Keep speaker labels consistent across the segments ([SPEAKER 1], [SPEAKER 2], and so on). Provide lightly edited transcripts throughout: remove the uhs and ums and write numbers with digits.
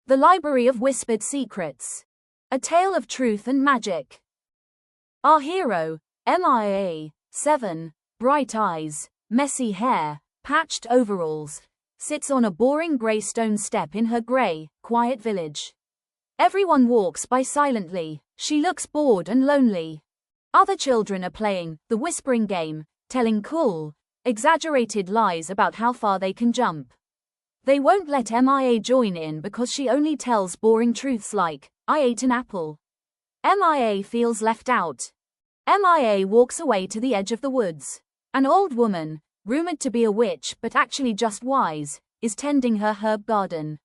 [SPEAKER 1] The Library of Whispered Secrets. A tale of truth and magic. Our hero, MIA, 7, bright eyes, messy hair, patched overalls, sits on a boring grey stone step in her grey, quiet village. Everyone walks by silently. She looks bored and lonely. Other children are playing the whispering game, telling cool, exaggerated lies about how far they can jump. They won't let MIA join in because she only tells boring truths like, "I ate an apple." MIA feels left out. MIA walks away to the edge of the woods. An old woman, rumored to be a witch but actually just wise, is tending her herb garden.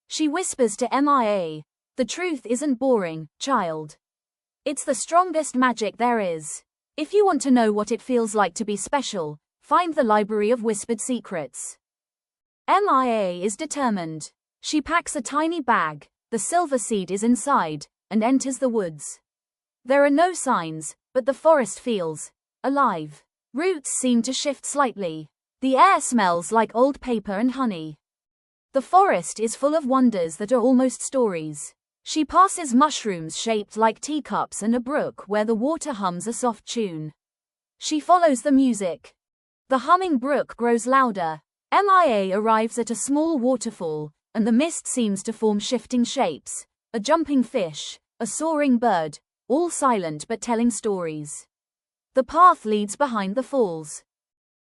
[SPEAKER 1] She whispers to MIA, "The truth isn't boring, child. It's the strongest magic there is. If you want to know what it feels like to be special, find the Library of Whispered Secrets." MIA is determined. She packs a tiny bag, the silver seed is inside, and enters the woods. There are no signs, but the forest feels alive. Roots seem to shift slightly. The air smells like old paper and honey. The forest is full of wonders that are almost stories. She passes mushrooms shaped like teacups and a brook where the water hums a soft tune. She follows the music. The humming brook grows louder. MIA arrives at a small waterfall, and the mist seems to form shifting shapes. A jumping fish, a soaring bird, all silent but telling stories. The path leads behind the falls.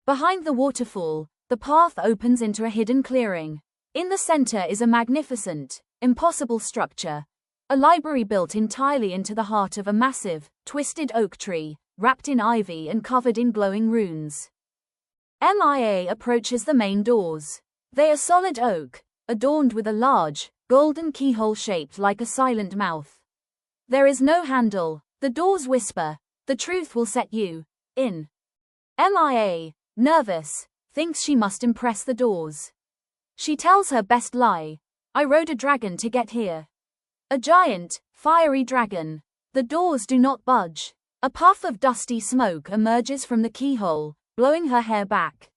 [SPEAKER 1] Behind the waterfall, the path opens into a hidden clearing. In the center is a magnificent, impossible structure. A library built entirely into the heart of a massive, twisted oak tree, wrapped in ivy and covered in glowing runes. MIA approaches the main doors. They are solid oak, adorned with a large, golden keyhole shaped like a silent mouth. There is no handle. The doors whisper, "The truth will set you in." MIA, nervous, thinks she must impress the doors. She tells her best lie, "I rode a dragon to get here." A giant, fiery dragon. The doors do not budge. A puff of dusty smoke emerges from the keyhole, blowing her hair back.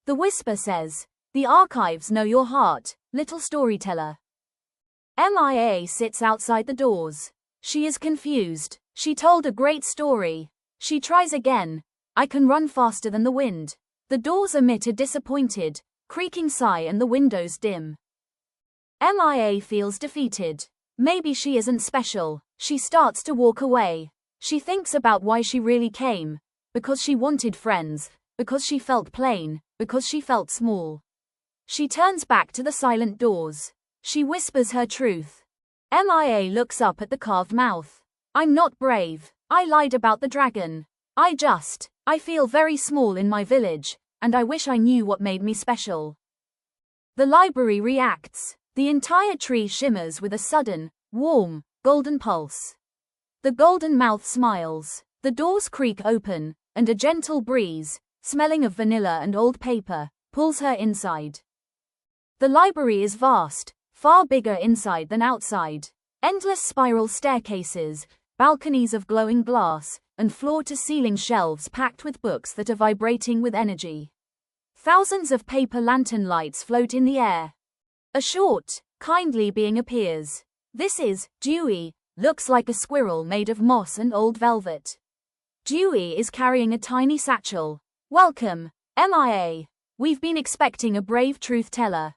[SPEAKER 1] The whisper says, "The archives know your heart, little storyteller." MIA sits outside the doors. She is confused. She told a great story. She tries again. "I can run faster than the wind." The doors emit a disappointed, creaking sigh and the windows dim. MIA feels defeated. Maybe she isn't special. She starts to walk away. She thinks about why she really came. Because she wanted friends, because she felt plain, because she felt small. She turns back to the silent doors. She whispers her truth. MIA looks up at the carved mouth. "I'm not brave. I lied about the dragon. I feel very small in my village, and I wish I knew what made me special." The library reacts. The entire tree shimmers with a sudden, warm, golden pulse. The golden mouth smiles. The doors creak open, and a gentle breeze, smelling of vanilla and old paper, pulls her inside. The library is vast, far bigger inside than outside. Endless spiral staircases, balconies of glowing glass, and floor-to-ceiling shelves packed with books that are vibrating with energy. Thousands of paper lantern lights float in the air. A short, kindly being appears. This is Dewey, looks like a squirrel made of moss and old velvet. Dewey is carrying a tiny satchel. "Welcome, MIA. We've been expecting a brave truth teller."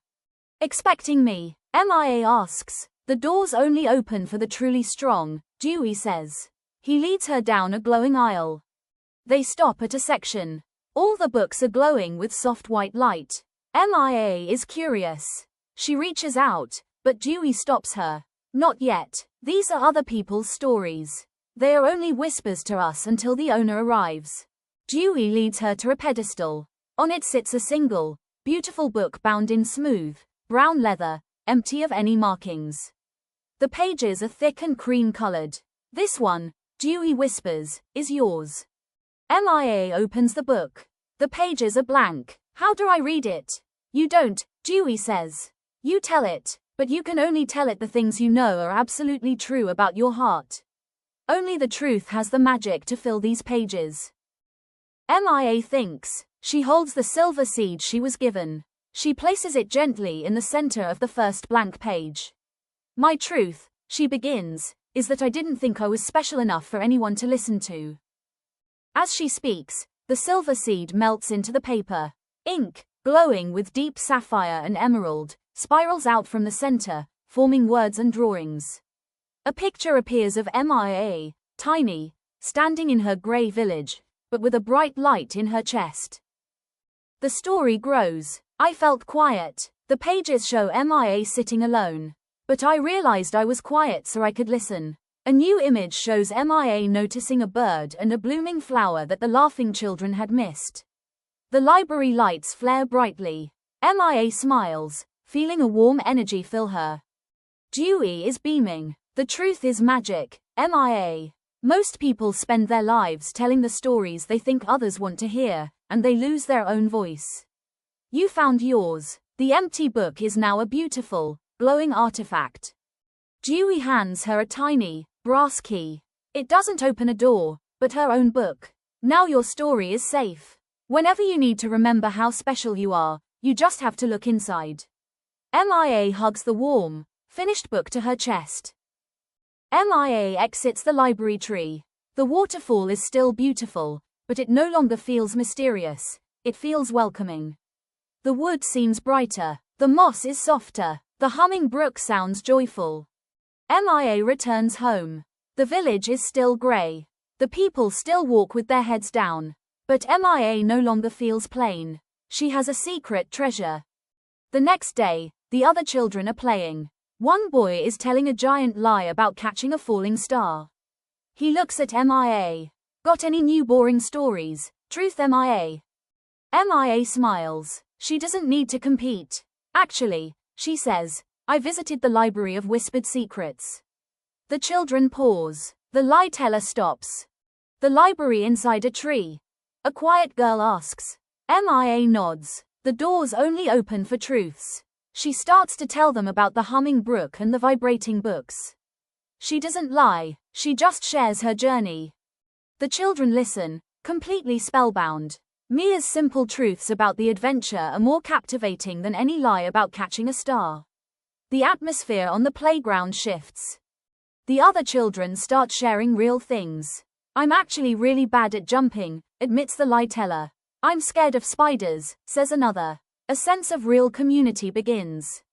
[SPEAKER 1] "Expecting me?" MIA asks. "The doors only open for the truly strong," Dewey says. He leads her down a glowing aisle. They stop at a section. All the books are glowing with soft white light. MIA is curious. She reaches out, but Dewey stops her. "Not yet. These are other people's stories. They are only whispers to us until the owner arrives." Dewey leads her to a pedestal. On it sits a single, beautiful book bound in smooth, brown leather, empty of any markings. The pages are thick and cream-colored. "This one," Dewey whispers, "is yours." MIA opens the book. The pages are blank. "How do I read it?" "You don't," Dewey says. "You tell it, but you can only tell it the things you know are absolutely true about your heart. Only the truth has the magic to fill these pages." MIA thinks. She holds the silver seed she was given. She places it gently in the center of the first blank page. My truth, she begins, is that I didn't think I was special enough for anyone to listen to. As she speaks, the silver seed melts into the paper. Ink, glowing with deep sapphire and emerald, spirals out from the center, forming words and drawings. A picture appears of Mia, tiny, standing in her gray village, but with a bright light in her chest. The story grows. I felt quiet. The pages show Mia sitting alone. But I realized I was quiet so I could listen. A new image shows Mia noticing a bird and a blooming flower that the laughing children had missed. The library lights flare brightly. Mia smiles, feeling a warm energy fill her. Dewey is beaming. The truth is magic, Mia. Most people spend their lives telling the stories they think others want to hear, and they lose their own voice. You found yours. The empty book is now a beautiful, glowing artifact. Dewey hands her a tiny, brass key. It doesn't open a door, but her own book. Now your story is safe. Whenever you need to remember how special you are, you just have to look inside. Mia hugs the warm, finished book to her chest. Mia exits the library tree. The waterfall is still beautiful, but it no longer feels mysterious. It feels welcoming. The wood seems brighter. The moss is softer. The humming brook sounds joyful. Mia returns home. The village is still grey. The people still walk with their heads down. But Mia no longer feels plain. She has a secret treasure. The next day, the other children are playing. One boy is telling a giant lie about catching a falling star. He looks at Mia. Got any new boring stories? Truth, Mia. Mia smiles. She doesn't need to compete. Actually, she says, I visited the library of whispered secrets. The children pause. The lie teller stops. The library inside a tree. A quiet girl asks. Mia nods. The doors only open for truths. She starts to tell them about the humming brook and the vibrating books. She doesn't lie, she just shares her journey. The children listen, completely spellbound. Mia's simple truths about the adventure are more captivating than any lie about catching a star. The atmosphere on the playground shifts. The other children start sharing real things. I'm actually really bad at jumping, admits the lie teller. I'm scared of spiders, says another. A sense of real community begins.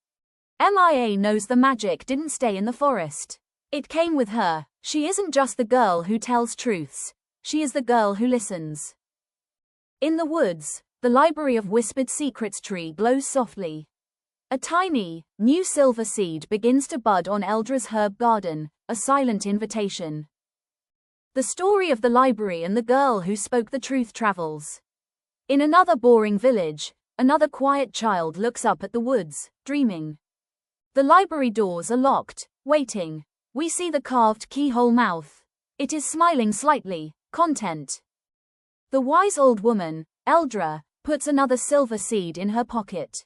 [SPEAKER 1] Mia knows the magic didn't stay in the forest. It came with her. She isn't just the girl who tells truths. She is the girl who listens. In the woods, the library of whispered secrets tree glows softly. A tiny, new silver seed begins to bud on Eldra's herb garden, a silent invitation. The story of the library and the girl who spoke the truth travels. In another boring village, another quiet child looks up at the woods, dreaming. The library doors are locked, waiting. We see the carved keyhole mouth. It is smiling slightly, content. The wise old woman, Eldra, puts another silver seed in her pocket.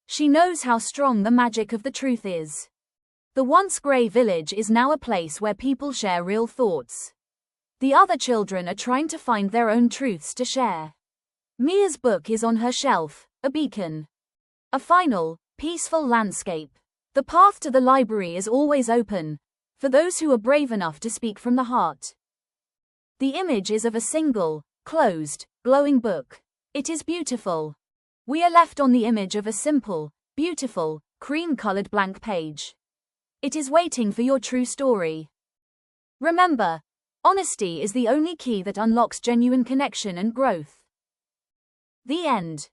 [SPEAKER 1] She knows how strong the magic of the truth is. The once grey village is now a place where people share real thoughts. The other children are trying to find their own truths to share. Mia's book is on her shelf, a beacon. A final, peaceful landscape. The path to the library is always open, for those who are brave enough to speak from the heart. The image is of a single, closed, glowing book. It is beautiful. We are left on the image of a simple, beautiful, cream-colored blank page. It is waiting for your true story. Remember, honesty is the only key that unlocks genuine connection and growth. The end.